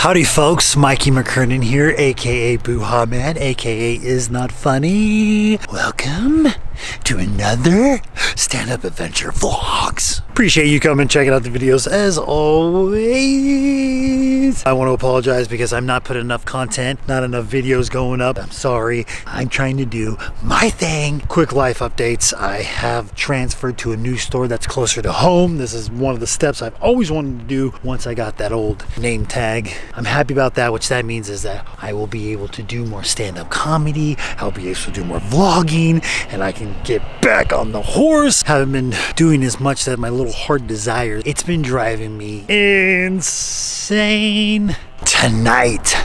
Howdy folks, Mikey McKernan here, aka Boo-Ha Man, aka Is Not Funny. Welcome to another stand-up adventure vlogs. Appreciate you coming and checking out the videos as always. I want to apologize because I'm not putting enough content, not enough videos going up. I'm sorry. I'm trying to do my thing. Quick life updates. I have transferred to a new store that's closer to home. This is one of the steps I've always wanted to do once I got that old name tag. I'm happy about that, which that means is that I will be able to do more stand-up comedy. I'll be able to do more vlogging, and I can get back on the horse. Haven't been doing as much that my little heart desires. It's been driving me insane. Tonight,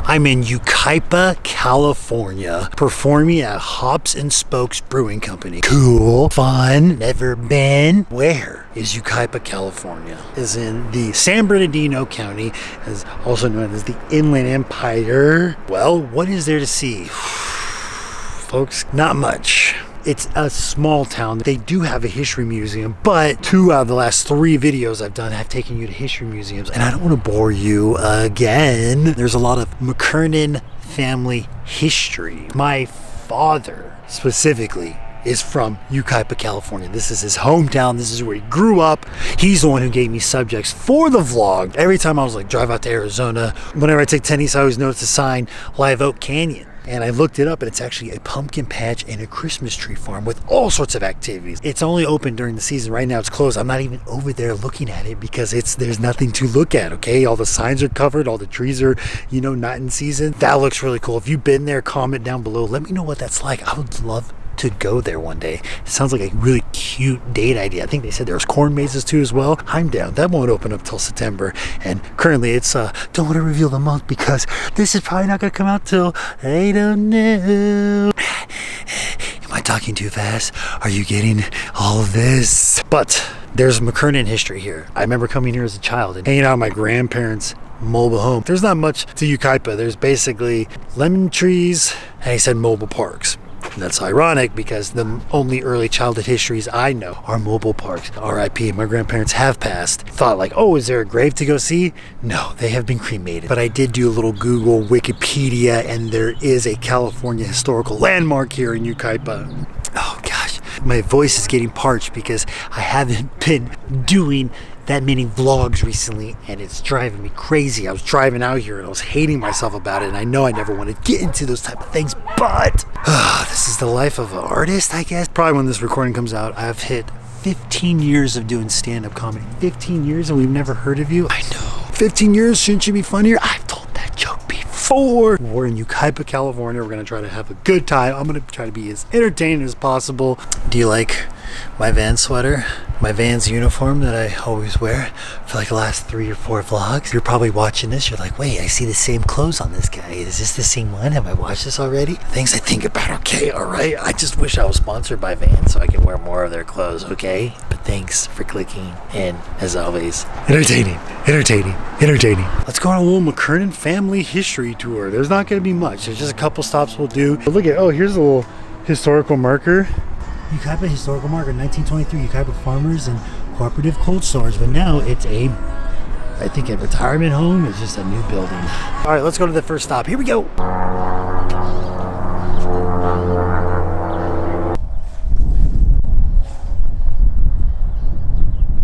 I'm in Yucaipa, California, performing at Hops Spokes Brewing Company. Cool, fun, never been. Where is Yucaipa, California? Is in the San Bernardino County, as also known as the Inland Empire. Well, what is there to see? Folks, not much. It's a small town. They do have a history museum, but 2 out of the last 3 videos I've done have taken you to history museums, and I don't want to bore you again. There's a lot of McKernan Family History. My father, specifically, is from Yucaipa, California. This is his hometown. This is where he grew up. He's the one who gave me subjects for the vlog. Every time I was like, drive out to Arizona, whenever I take tennis, I always notice the sign, Live Oak Canyon. And I looked it up, and it's actually a pumpkin patch and a Christmas tree farm with all sorts of activities. It's only open during the season. Right now it's closed. I'm not even over there looking at it because there's nothing to look at, okay? All the signs are covered. All the trees are, not in season. That looks really cool. If you've been there, comment down below. Let me know what that's like. I would love to go there one day. It sounds like a really cute date idea. I think they said there's corn mazes too as well. I'm down. That won't open up till September, and currently it's don't want to reveal the month because this is probably not going to come out till I don't know. Am I talking too fast? Are you getting all of this? But there's McKernan history here. I remember coming here as a child and hanging out with my grandparents' mobile home. There's not much to Yucaipa. There's basically lemon trees, and he said mobile parks. And that's ironic because the only early childhood histories I know are mobile parks. RIP, my grandparents have passed. Thought like, oh, is there a grave to go see? No, they have been cremated. But I did do a little Google Wikipedia, and there is a California historical landmark here in Yucaipa. Oh gosh, my voice is getting parched because I haven't been doing that many vlogs recently, and it's driving me crazy. I was driving out here and I was hating myself about it, and I know I never want to get into those type of things, but this is the life of an artist, I guess. Probably when this recording comes out, I've hit 15 years of doing stand-up comedy. 15 years and we've never heard of you? I know. 15 years, shouldn't you be funnier? I've told that joke before. We're in Yucaipa, California. We're gonna try to have a good time. I'm gonna try to be as entertaining as possible. Do you like my Vans sweater? My Vans uniform that I always wear for like the last 3 or 4 vlogs. You're probably watching this, you're like, wait, I see the same clothes on this guy. Is this the same one? Have I watched this already? Things I think about, okay, all right. I just wish I was sponsored by Vans so I could wear more of their clothes, okay? But thanks for clicking, and as always, entertaining. Let's go on a little McKernan Family History tour. There's not gonna be much. There's just a couple stops we'll do. But look at, oh, here's a little historical marker. Yucaipa historical marker, 1923, Yucaipa Farmers and Cooperative Cold Storage. But now it's I think a retirement home. It's just a new building. All right, let's go to the first stop. Here we go.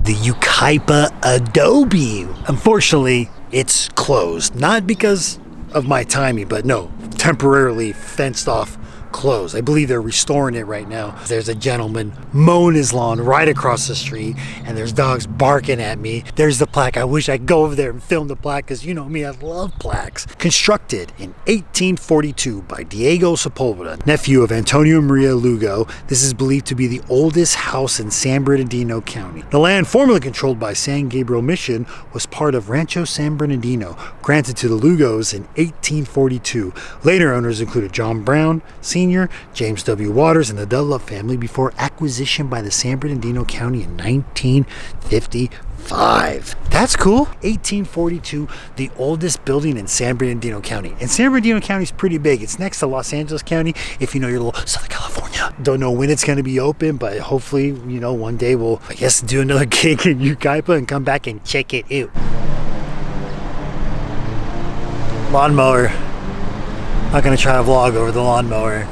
The Yucaipa Adobe. Unfortunately, it's closed. Not because of my timing, but no, temporarily fenced off. Closed. I believe they're restoring it right now. There's a gentleman mowing his lawn right across the street, and there's dogs barking at me. There's the plaque. I wish I could go over there and film the plaque because you know me, I love plaques. Constructed in 1842 by Diego Sepulveda, nephew of Antonio Maria Lugo. This is believed to be the oldest house in San Bernardino County. The land formerly controlled by San Gabriel Mission was part of Rancho San Bernardino, granted to the Lugos in 1842. Later owners included John Brown Sr., James W. Waters, and the Dunlap family before acquisition by the San Bernardino County in 1955. That's cool. 1842, the oldest building in San Bernardino County. And San Bernardino County is pretty big. It's next to Los Angeles County, if you know your little Southern California. Don't know when it's going to be open, but hopefully, one day we'll, I guess, do another gig in Yucaipa and come back and check it out. Lawnmower. Not gonna try to vlog over the lawnmower.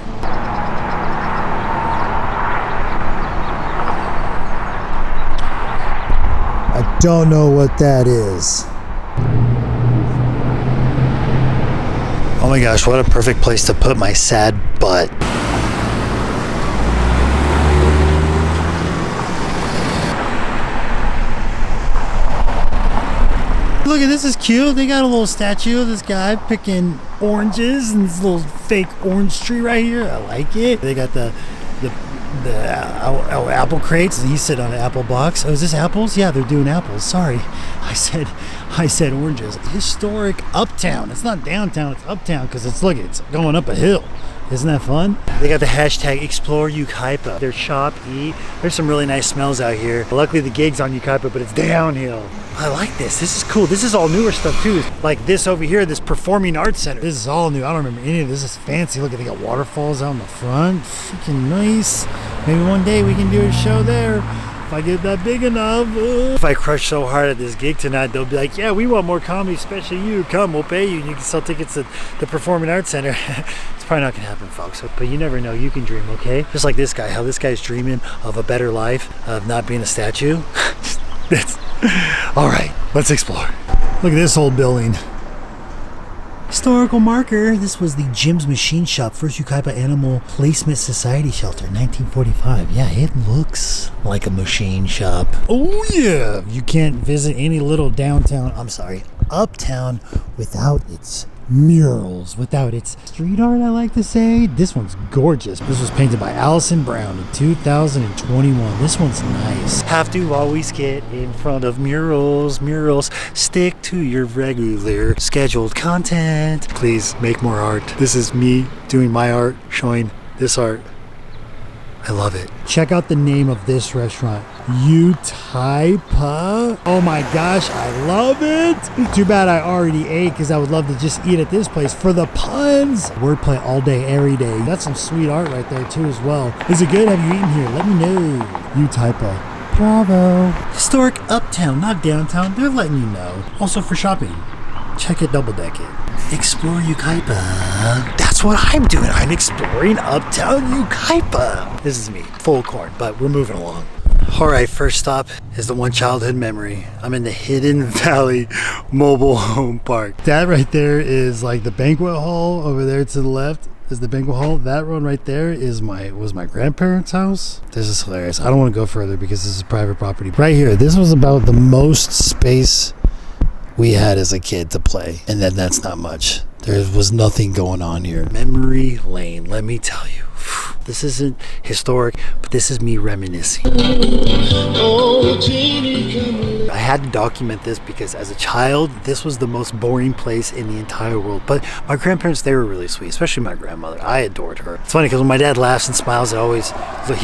I don't know what that is. Oh my gosh, what a perfect place to put my sad butt. Look at this, is cute. They got a little statue of this guy picking oranges and this little fake orange tree right here. I like it. They got the apple crates, and he's sitting on an apple box. Oh, is this apples? Yeah, they're doing apples. Sorry, I said oranges. Historic Uptown. It's not downtown, it's uptown because it's going up a hill. Isn't that fun? They got the hashtag Explore Yucaipa. Their shop, eat. There's some really nice smells out here. Luckily the gig's on Yucaipa, but it's downhill. I like this. This is cool. This is all newer stuff too. Like this over here, this performing arts center. This is all new. I don't remember any of this. This is fancy. Look at, they got waterfalls out in the front. Freaking nice. Maybe one day we can do a show there. If I get that big enough. If I crush so hard at this gig tonight, they'll be like, yeah, we want more comedy, especially you. Come, we'll pay you. And you can sell tickets at the Performing Arts Center. It's probably not gonna happen, folks. But you never know. You can dream, okay? Just like this guy, how this guy's dreaming of a better life, of not being a statue. All right, let's explore. Look at this old building. Historical marker. This was the Jim's Machine Shop, first Yucaipa Animal Placement Society shelter, 1945. Yeah, it looks like a machine shop. Oh yeah, you can't visit any little uptown without its murals, without its street art, I like to say. This one's gorgeous. This was painted by Allison Brown in 2021. This one's nice. Have to always get in front of murals. Stick to your regular scheduled content. Please make more art. This is me doing my art, showing this art. I love it. Check out the name of this restaurant, Yucaipa. Oh my gosh, I love it. Too bad I already ate, because I would love to just eat at this place for the puns. Wordplay all day, every day. That's some sweet art right there too as well. Is it good? Have you eaten here? Let me know. Yucaipa. Bravo. Historic Uptown, not downtown. They're letting you know. Also for shopping. Check it, double deck it. Explore Yucaipa. That's what I'm doing. I'm exploring Uptown Yucaipa. This is me, full corn, but we're moving along. All right, first stop is the one childhood memory. I'm in the Hidden Valley Mobile Home Park. That right there is like the banquet hall. Over there to the left is the banquet hall. That one right there was my grandparents' house. This is hilarious. I don't want to go further because this is private property. Right here, this was about the most space we had as a kid to play, and then that's not much. There was nothing going on here. Memory lane, let me tell you. This isn't historic, but this is me reminiscing. I had to document this because as a child, this was the most boring place in the entire world. But my grandparents, they were really sweet, especially my grandmother. I adored her. It's funny because when my dad laughs and smiles, he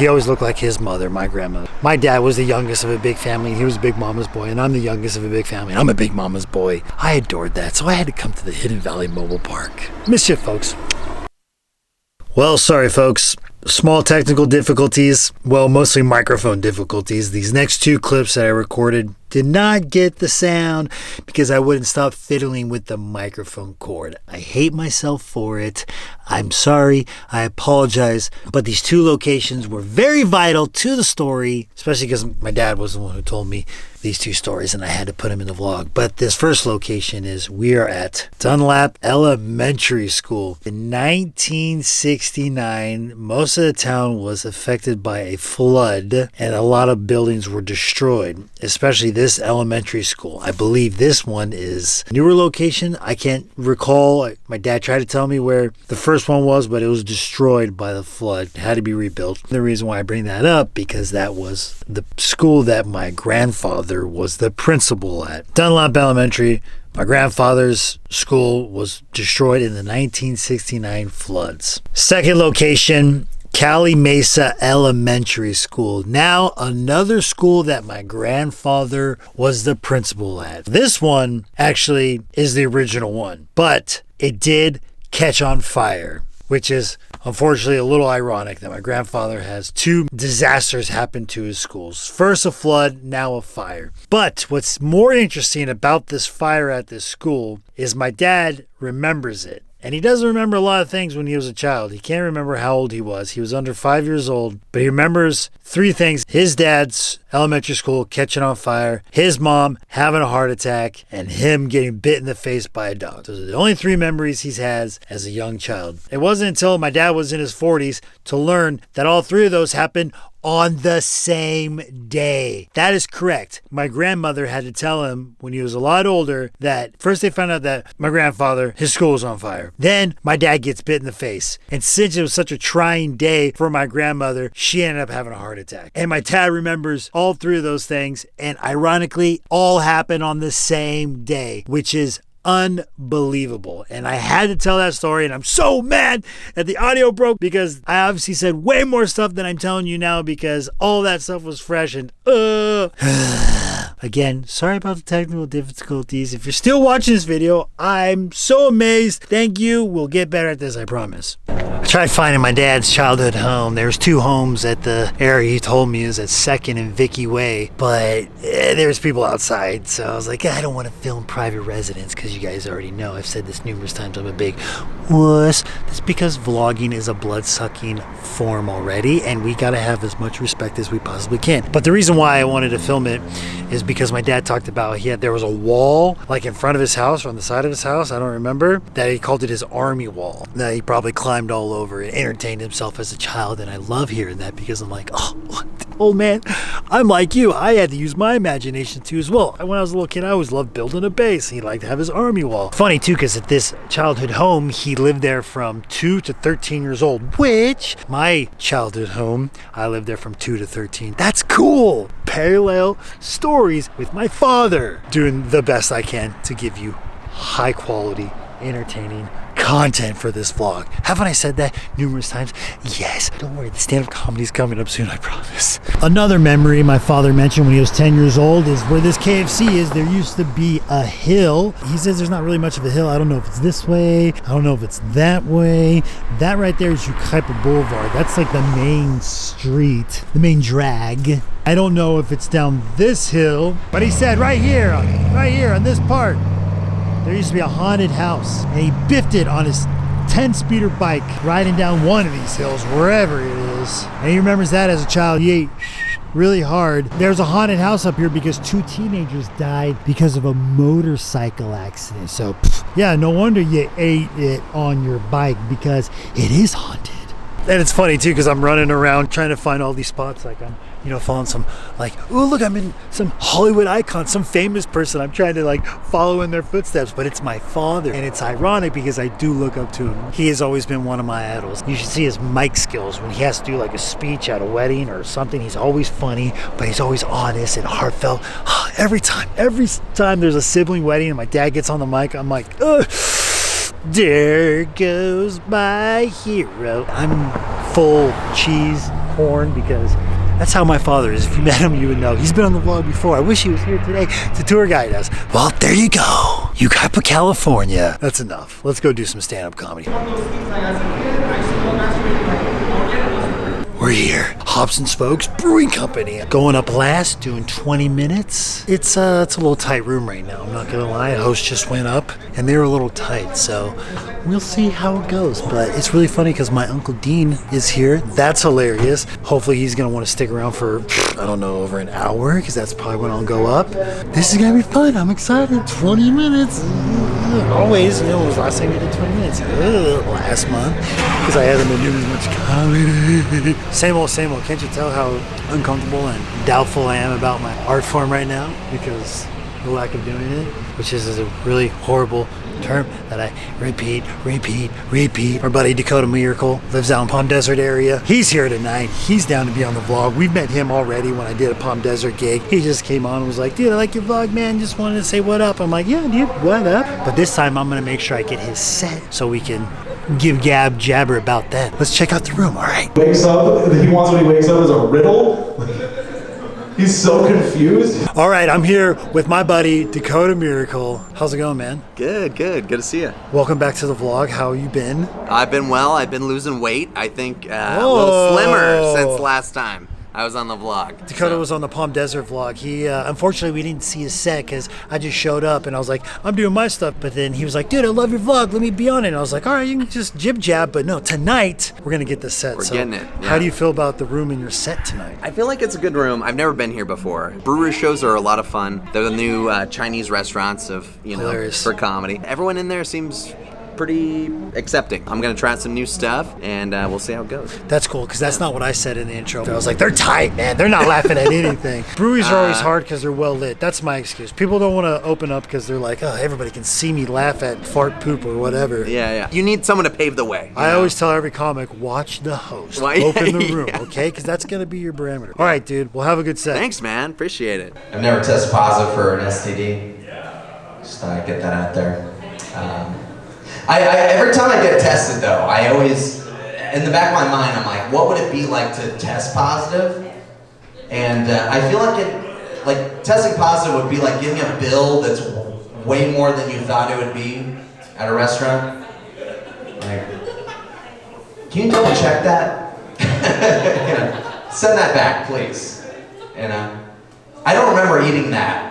always looked like his mother, my grandmother. My dad was the youngest of a big family. He was a big mama's boy, and I'm the youngest of a big family. I'm a big mama's boy. I adored that, so I had to come to the Hidden Valley Mobile Park. Mischief, folks. Well, sorry, folks. Small technical difficulties. Well, mostly microphone difficulties. These next two clips that I recorded did not get the sound because I wouldn't stop fiddling with the microphone cord. I hate myself for it. I'm sorry. I apologize. But these two locations were very vital to the story, especially because my dad was the one who told me these two stories and I had to put them in the vlog. But this first location is we are at Dunlap Elementary School. In 1969, most of the town was affected by a flood and a lot of buildings were destroyed, especially this elementary school. I believe this one is a newer location. I can't recall. My dad tried to tell me where the first one was, but it was destroyed by the flood. It had to be rebuilt. The reason why I bring that up, because that was the school that my grandfather was the principal at. Dunlap Elementary. My grandfather's school was destroyed in the 1969 floods. Second location, Cali Mesa Elementary School. Now another school that my grandfather was the principal at. This one actually is the original one, but it did catch on fire, which is unfortunately a little ironic that my grandfather has two disasters happen to his schools. First a flood, now a fire. But what's more interesting about this fire at this school is my dad remembers it. And he doesn't remember a lot of things when he was a child. He can't remember how old he was. He was under 5 years old, but he remembers 3 things. His dad's elementary school catching on fire, his mom having a heart attack, and him getting bit in the face by a dog. Those are the only 3 memories he has as a young child. It wasn't until my dad was in his 40s to learn that all 3 of those happened on the same day. That is correct. My grandmother had to tell him when he was a lot older that first they found out that my grandfather, his school was on fire. Then my dad gets bit in the face. And since it was such a trying day for my grandmother, she ended up having a heart attack. And my dad remembers all 3 of those things. And ironically, all happened on the same day, which is unbelievable. And I had to tell that story, and I'm so mad that the audio broke because I obviously said way more stuff than I'm telling you now because all that stuff was fresh and again, sorry about the technical difficulties. If you're still watching this video, I'm so amazed. Thank you. We'll get better at this, I promise. I tried finding my dad's childhood home. There's 2 homes at the area he told me is at 2nd and Vicky Way, but there's people outside, so I was like, I don't want to film private residence because you guys already know I've said this numerous times. I'm a big wuss. That's because vlogging is a blood-sucking form already, and we gotta have as much respect as we possibly can. But the reason why I wanted to film it is because my dad talked about there was a wall like in front of his house or on the side of his house, I don't remember, that he called it his army wall, that he probably climbed all over and entertained himself as a child. And I love hearing that because I'm like, oh, old man, I'm like you. I had to use my imagination too as well. When I was a little kid, I always loved building a base. He liked to have his army wall. Funny too, because at this childhood home, he lived there from 2 to 13 years old, which my childhood home, I lived there from 2 to 13. That's cool. Parallel stories with my father, doing the best I can to give you high quality, entertaining content for this vlog. Haven't I said that numerous times? Yes. Don't worry, the stand-up comedy's coming up soon, I promise. Another memory my father mentioned when he was 10 years old is where this KFC is, there used to be a hill. He says there's not really much of a hill. I don't know if it's this way. I don't know if it's that way. That right there is Yucaipa Boulevard. That's like the main street, the main drag. I don't know if it's down this hill, but he said right here on this part, there used to be a haunted house, and he biffed it on his 10-speeder bike riding down one of these hills, wherever it is. And he remembers that as a child. He ate really hard. There's a haunted house up here because 2 teenagers died because of a motorcycle accident. So, yeah, no wonder you ate it on your bike because it is haunted. And it's funny too because I'm running around trying to find all these spots, like I'm following some, like, oh look, I'm in some Hollywood icon, some famous person. I'm trying to like follow in their footsteps, but it's my father. And it's ironic because I do look up to him. He has always been one of my idols. You should see his mic skills when he has to do like a speech at a wedding or something. He's always funny, but he's always honest and heartfelt. Every time there's a sibling wedding and my dad gets on the mic, I'm like, ugh. There goes my hero. I'm full cheese horn because that's how my father is. If you met him, you would know. He's been on the vlog before. I wish he was here today to tour guide us. Well, there you go. Yucaipa, California. That's enough. Let's go do some stand-up comedy. We're here, Hops Spokes Brewing Company. Going up last, doing 20 minutes. It's a little tight room right now, I'm not gonna lie. A host just went up and they were a little tight, so we'll see how it goes. But it's really funny because my Uncle Dean is here. That's hilarious. Hopefully he's gonna want to stick around for, I don't know, over an hour, because that's probably when I'll go up. This is gonna be fun, I'm excited. 20 minutes. Always, it was last time we did 20 minutes. Last month, because I haven't been doing as much comedy. Same old, same old. Can't you tell how uncomfortable and doubtful I am about my art form right now because of the lack of doing it, which is a really horrible term that I repeat. Our buddy Dakota Miracle lives out in Palm Desert area. He's here tonight. He's down to be on the vlog. We've met him already when I did a Palm Desert gig. He just came on and was like, dude, I like your vlog, man. Just wanted to say what up. I'm like, yeah, dude, what up? But this time I'm gonna make sure I get his set so we can give gab jabber about that. Let's check out the room, all right? Wakes up, he wants when he wakes up as a riddle. He's so confused. All right, I'm here with my buddy, Dakota Miracle. How's it going, man? Good. Good to see you. Welcome back to the vlog. How you been? I've been well. I've been losing weight. I think a little slimmer since last time I was on the vlog. Dakota was on the Palm Desert vlog. He, unfortunately, we didn't see his set because I just showed up and I was like, I'm doing my stuff. But then he was like, dude, I love your vlog. Let me be on it. And I was like, all right, you can just jib jab. But no, tonight we're going to get the set. We're getting it. Yeah. How do you feel about the room in your set tonight? I feel like it's a good room. I've never been here before. Brewery shows are a lot of fun. They're the new Chinese restaurants of, Hilarious. for comedy. Everyone in there seems pretty accepting. I'm gonna try some new stuff and we'll see how it goes. That's cool because that's not what I said in the intro. I was like, they're tight, man. They're not laughing at anything. Breweries are always hard because they're well lit. That's my excuse. People don't want to open up because they're like, oh, everybody can see me laugh at fart poop or whatever. Yeah. You need someone to pave the way. I always tell every comic, watch the host. Open the room, okay? Because that's gonna be your parameter. All right, dude. We'll have a good set. Thanks, man. Appreciate it. I've never tested positive for an STD. Just thought I'd get that out there. Every time I get tested though, I always, in the back of my mind, I'm like, what would it be like to test positive? And I feel like testing positive would be like getting a bill that's way more than you thought it would be at a restaurant. Like, can you double check that? Send that back, please. I don't remember eating that.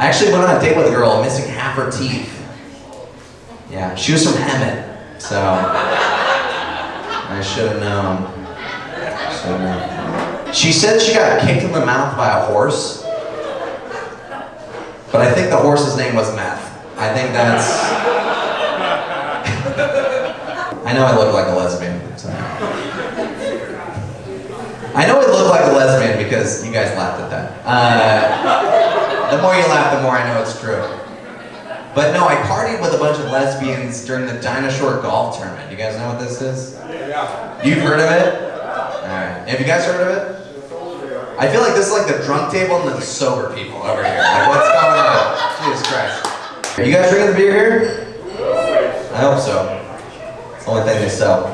I actually went on a date with a girl missing half her teeth. Yeah, she was from Hemet, so I should have known. She said she got kicked in the mouth by a horse, but I think the horse's name was Meth. I think that's... I know I look like a lesbian, so. I know I look like a lesbian because you guys laughed at that. The more you laugh, the more I know it's true. But no, I partied with a bunch of lesbians during the Dinosaur Golf Tournament. You guys know what this is? Yeah. You've heard of it? Alright. Have you guys heard of it? I feel like this is like the drunk table and the sober people over here. Like, what's going on? Jesus Christ. Are you guys drinking the beer here? I hope so. It's the only thing they sell.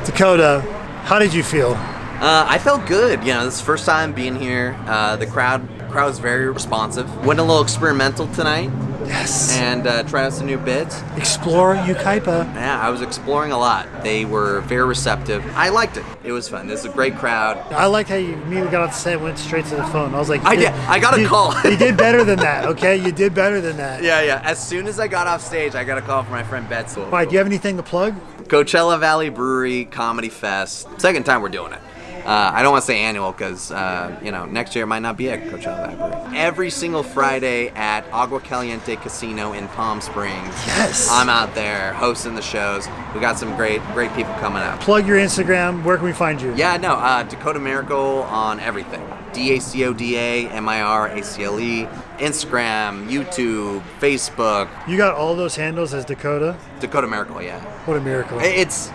Dakota, how did you feel? I felt good. This is the first time being here. The crowd was very responsive. Went a little experimental tonight. Yes. And tried out some new bits. Explore Yucaipa. Yeah, I was exploring a lot. They were very receptive. I liked it. It was fun. This is a great crowd. I like how you immediately got off the set and went straight to the phone. I was like, I got a call. You did better than that, okay? You did better than that. Yeah. As soon as I got off stage, I got a call from my friend Betzel. All right, do you have anything to plug? Coachella Valley Brewery Comedy Fest. Second time we're doing it. I don't want to say annual because, next year might not be at Coachella Valley Brewery. Every single Friday at Agua Caliente Casino in Palm Springs. Yes. I'm out there hosting the shows. We got some great people coming up. Plug your Instagram. Where can we find you? Yeah, no, Dakota Miracle on everything. DACODA MIRACLE. Instagram, YouTube, Facebook. You got all those handles as Dakota? Dakota Miracle, yeah. What a miracle. Thanks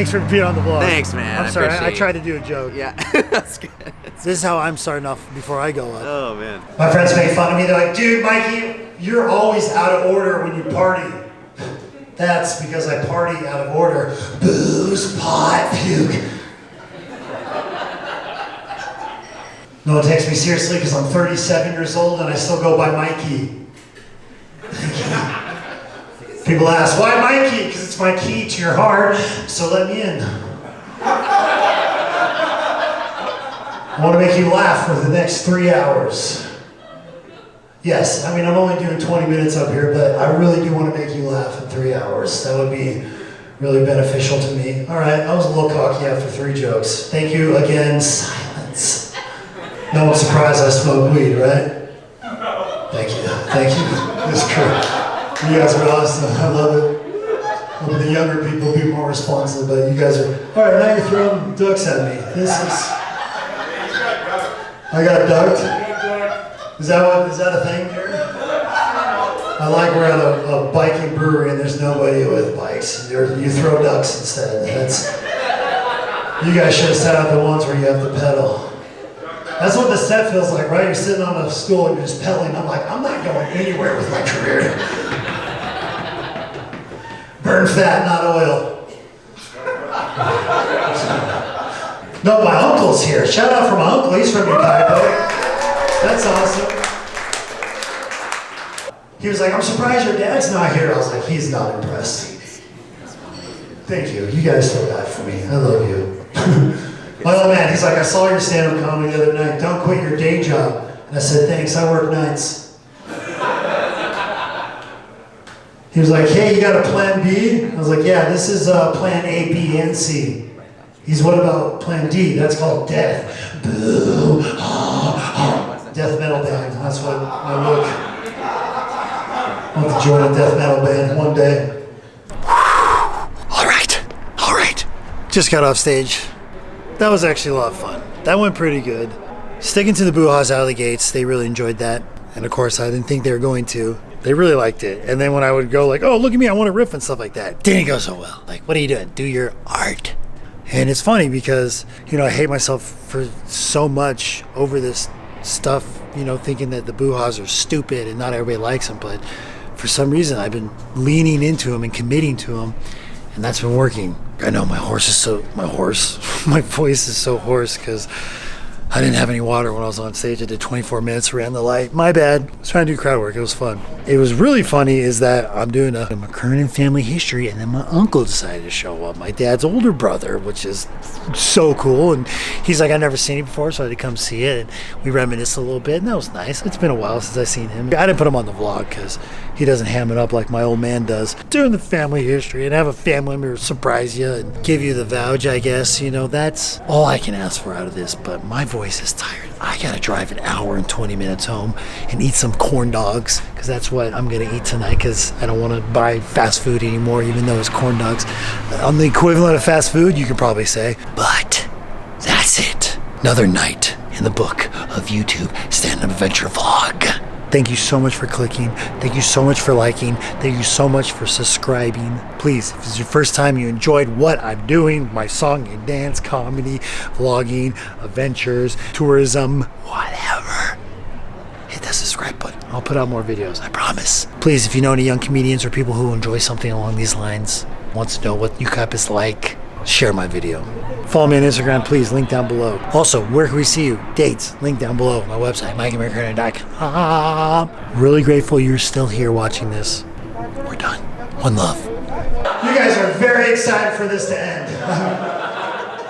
for being on the vlog. Thanks, man. I'm sorry, I tried to do a joke. Yeah, that's good. This is how I'm starting off before I go up. Oh, man. My friends make fun of me. They're like, dude, Mikey, you're always out of order when you party. That's because I party out of order. Booze, pot, puke. No one takes me seriously because I'm 37 years old and I still go by Mikey. People ask, why Mikey? Because it's my key to your heart, so let me in. I want to make you laugh for the next 3 hours. Yes, I mean, I'm only doing 20 minutes up here, but I really do want to make you laugh in 3 hours. That would be really beneficial to me. All right, I was a little cocky after 3 jokes. Thank you again. Silence. No one's surprised I smoke weed, right? Thank you. It's true. You guys are awesome. I love it. Hope the younger people be more responsive, but you guys are... All right, now you're throwing ducks at me. This is... I got ducked? Is that a thing here? I like we're at a biking brewery and there's nobody with bikes. You throw ducks instead. You guys should have set out the ones where you have to pedal. That's what the set feels like, right? You're sitting on a stool and you're just pedaling. I'm like, I'm not going anywhere with my career. Burn fat, not oil. No, my uncle's here. Shout out for my uncle. He's from Yucaipa. That's awesome. He was like, I'm surprised your dad's not here. I was like, he's not impressed. Thank you. You guys feel bad for me. I love you. My old man, he's like, I saw your stand-up comedy the other night. Don't quit your day job. And I said, thanks. I work nights. He was like, hey, you got a plan B? I was like, yeah, this is plan A, B, and C. He's, what about plan D? That's called death. Boo. Death metal band. That's what I look. I want to join a death metal band one day. All right. Just got off stage. That was actually a lot of fun. That went pretty good. Sticking to the Boo Haws out of the gates, they really enjoyed that. And of course, I didn't think they were going to. They really liked it. And then when I would go like, oh, look at me, I want to riff and stuff like that, didn't go so well. Like, what are you doing? Do your art. And it's funny because, I hate myself for so much over this stuff, thinking that the Boo Haws are stupid and not everybody likes them. But for some reason, I've been leaning into them and committing to them. And that's been working. I know my voice is so hoarse because I didn't have any water when I was on stage. I did 24 minutes, ran the light. My bad. I was trying to do crowd work. It was fun. It was really funny is that I'm doing a McKernan Family History, and then my uncle decided to show up, my dad's older brother, which is so cool. And he's like, I've never seen it before, so I had to come see it. And we reminisced a little bit, and that was nice. It's been a while since I've seen him. I didn't put him on the vlog because he doesn't ham it up like my old man does. Doing the family history and have a family member surprise you and give you the vouch, I guess. That's all I can ask for out of this. But my voice is tired. I gotta drive an hour and 20 minutes home and eat some corn dogs because that's what I'm gonna eat tonight because I don't want to buy fast food anymore, even though it's corn dogs. I'm the equivalent of fast food, you could probably say. But that's it. Another night in the book of YouTube stand-up adventure vlog. Thank you so much for clicking. Thank you so much for liking. Thank you so much for subscribing. Please, if it's your first time you enjoyed what I'm doing, my song and dance, comedy, vlogging, adventures, tourism, whatever, hit that subscribe button. I'll put out more videos, I promise. Please, if you know any young comedians or people who enjoy something along these lines, wants to know what Yucaipa is like, share my video. Follow me on Instagram, please, link down below. Also, where can we see you? Dates, link down below. My website, MikeyMcKernan.com. Really grateful you're still here watching this. We're done. One love. You guys are very excited for this to end.